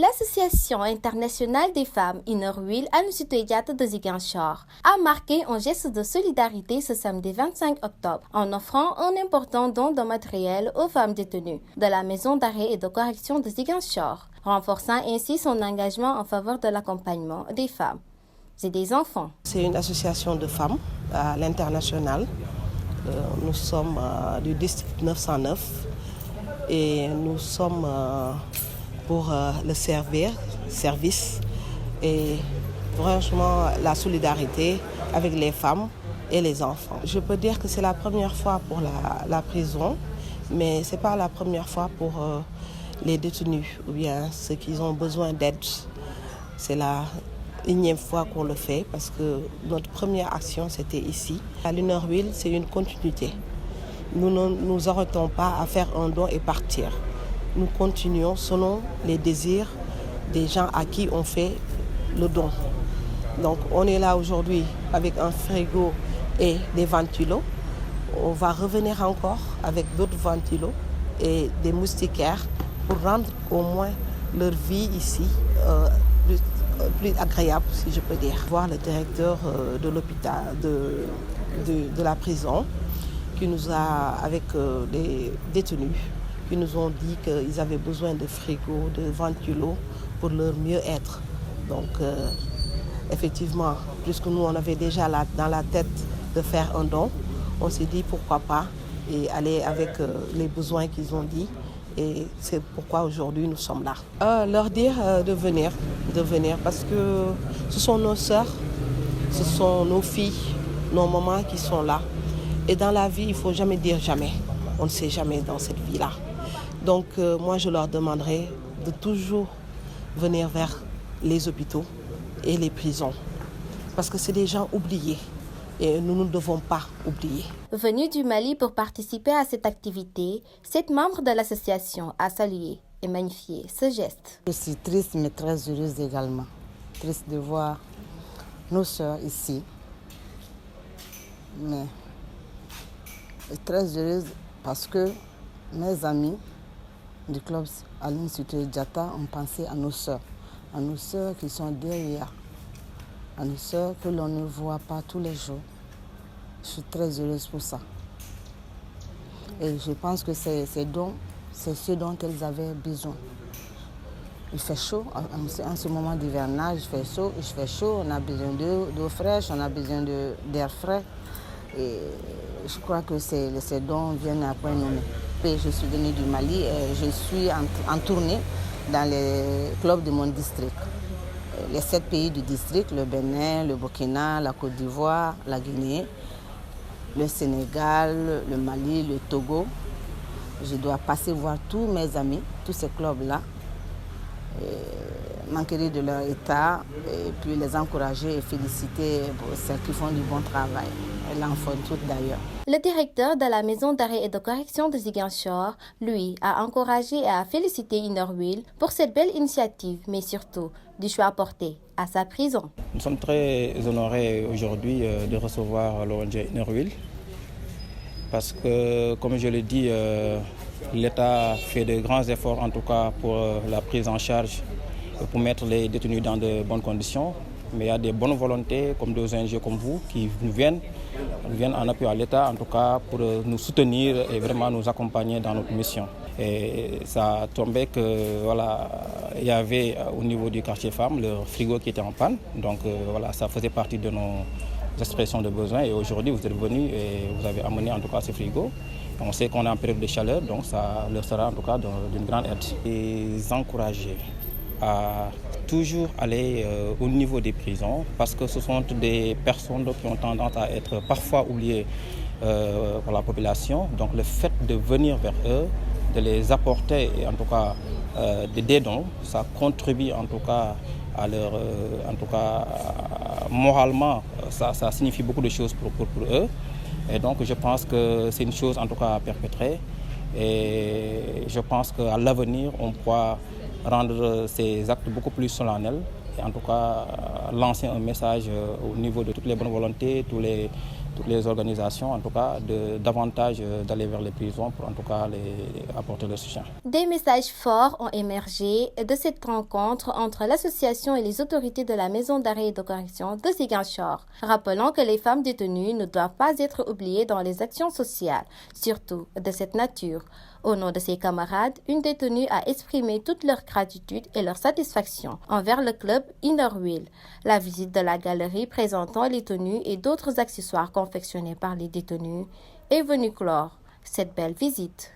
L'Association internationale des femmes Inner Wheel Aminata Diatta de Ziguinchor a marqué un geste de solidarité ce samedi 25 octobre en offrant un important don de matériel aux femmes détenues de la maison d'arrêt et de correction de Ziguinchor, renforçant ainsi son engagement en faveur de l'accompagnement des femmes et des enfants. C'est une association de femmes à l'international. Nous sommes du district 909 et nous sommes pour le service et franchement la solidarité avec les femmes et les enfants. Je peux dire que c'est la première fois pour la prison, mais ce n'est pas la première fois pour les détenus ou bien ceux qui ont besoin d'aide. C'est la énième fois qu'on le fait parce que notre première action c'était ici. À l'Inner Wheel, c'est une continuité. Nous ne nous arrêtons pas à faire un don et partir. Nous continuons selon les désirs des gens à qui on fait le don. Donc on est là aujourd'hui avec un frigo et des ventilos. On va revenir encore avec d'autres ventilos et des moustiquaires pour rendre au moins leur vie ici plus agréable, si je peux dire. Voir le directeur de l'hôpital, de la prison, qui nous a, avec des détenus, qui nous ont dit qu'ils avaient besoin de frigo, de ventilos pour leur mieux-être. Donc, effectivement, puisque nous, on avait déjà dans la tête de faire un don, on s'est dit pourquoi pas et aller avec les besoins qu'ils ont dit. Et c'est pourquoi aujourd'hui nous sommes là. Leur dire de venir parce que ce sont nos sœurs, ce sont nos filles, nos mamans qui sont là. Et dans la vie, il ne faut jamais dire jamais. On ne sait jamais dans cette vie-là. Donc moi, je leur demanderai de toujours venir vers les hôpitaux et les prisons. Parce que c'est des gens oubliés. Et nous ne devons pas oublier. Venue du Mali pour participer à cette activité, cette membre de l'association a salué et magnifié ce geste. Je suis triste mais très heureuse également. Triste de voir nos sœurs ici. Mais très heureuse parce que mes amis du club Aminata Diatta ont pensé à nos sœurs qui sont derrière, à nos sœurs que l'on ne voit pas tous les jours. Je suis très heureuse pour ça. Et je pense que c'est ce dont elles avaient besoin. Il fait chaud, en ce moment d'hivernage, il fait chaud, on a besoin d'eau fraîche, on a besoin d'air frais. Et je crois que ces dons viennent à point nommé. Je suis venue du Mali et je suis en tournée dans les clubs de mon district. Les 7 pays du district, le Bénin, le Burkina, la Côte d'Ivoire, la Guinée, le Sénégal, le Mali, le Togo. Je dois passer voir tous mes amis, tous ces clubs-là, m'enquérir de leur état et puis les encourager et féliciter pour ceux qui font du bon travail. Elles en font toutes d'ailleurs. Le directeur de la maison d'arrêt et de correction de Ziguinchor, lui, a encouragé et a félicité Inner Wheel pour cette belle initiative, mais surtout du choix apporté à sa prison. Nous sommes très honorés aujourd'hui de recevoir l'ONG Inner Wheel parce que, comme je l'ai dit, l'État fait de grands efforts, en tout cas pour la prise en charge, pour mettre les détenus dans de bonnes conditions. Mais il y a des bonnes volontés, comme des ONG comme vous, qui viennent en appui à l'État, en tout cas pour nous soutenir et vraiment nous accompagner dans notre mission. Et ça a tombé que voilà, il y avait au niveau du quartier femmes le frigo qui était en panne. Donc voilà, ça faisait partie de nos expressions de besoin. Et aujourd'hui, vous êtes venus et vous avez amené en tout cas ce frigo. On sait qu'on est en période de chaleur, donc ça leur sera en tout cas d'une grande aide. Les encourager à toujours aller au niveau des prisons parce que ce sont des personnes qui ont tendance à être parfois oubliées par la population. Donc le fait de venir vers eux, de les apporter en tout cas des dons, ça contribue en tout cas à leur, en tout cas moralement, ça signifie beaucoup de choses pour eux. Et donc je pense que c'est une chose en tout cas à perpétrer. Et je pense qu'à l'avenir, on pourra rendre ces actes beaucoup plus solennels et en tout cas lancer un message au niveau de toutes les bonnes volontés, tous les toutes les organisations, en tout cas, davantage d'aller vers les prisons pour en tout cas apporter le soutien. Des messages forts ont émergé de cette rencontre entre l'association et les autorités de la maison d'arrêt et de correction de Ziguinchor, rappelant que les femmes détenues ne doivent pas être oubliées dans les actions sociales, surtout de cette nature. Au nom de ses camarades, une détenue a exprimé toute leur gratitude et leur satisfaction envers le club Innerwheel. La visite de la galerie présentant les tenues et d'autres accessoires confectionnés par les détenus est venue clore cette belle visite.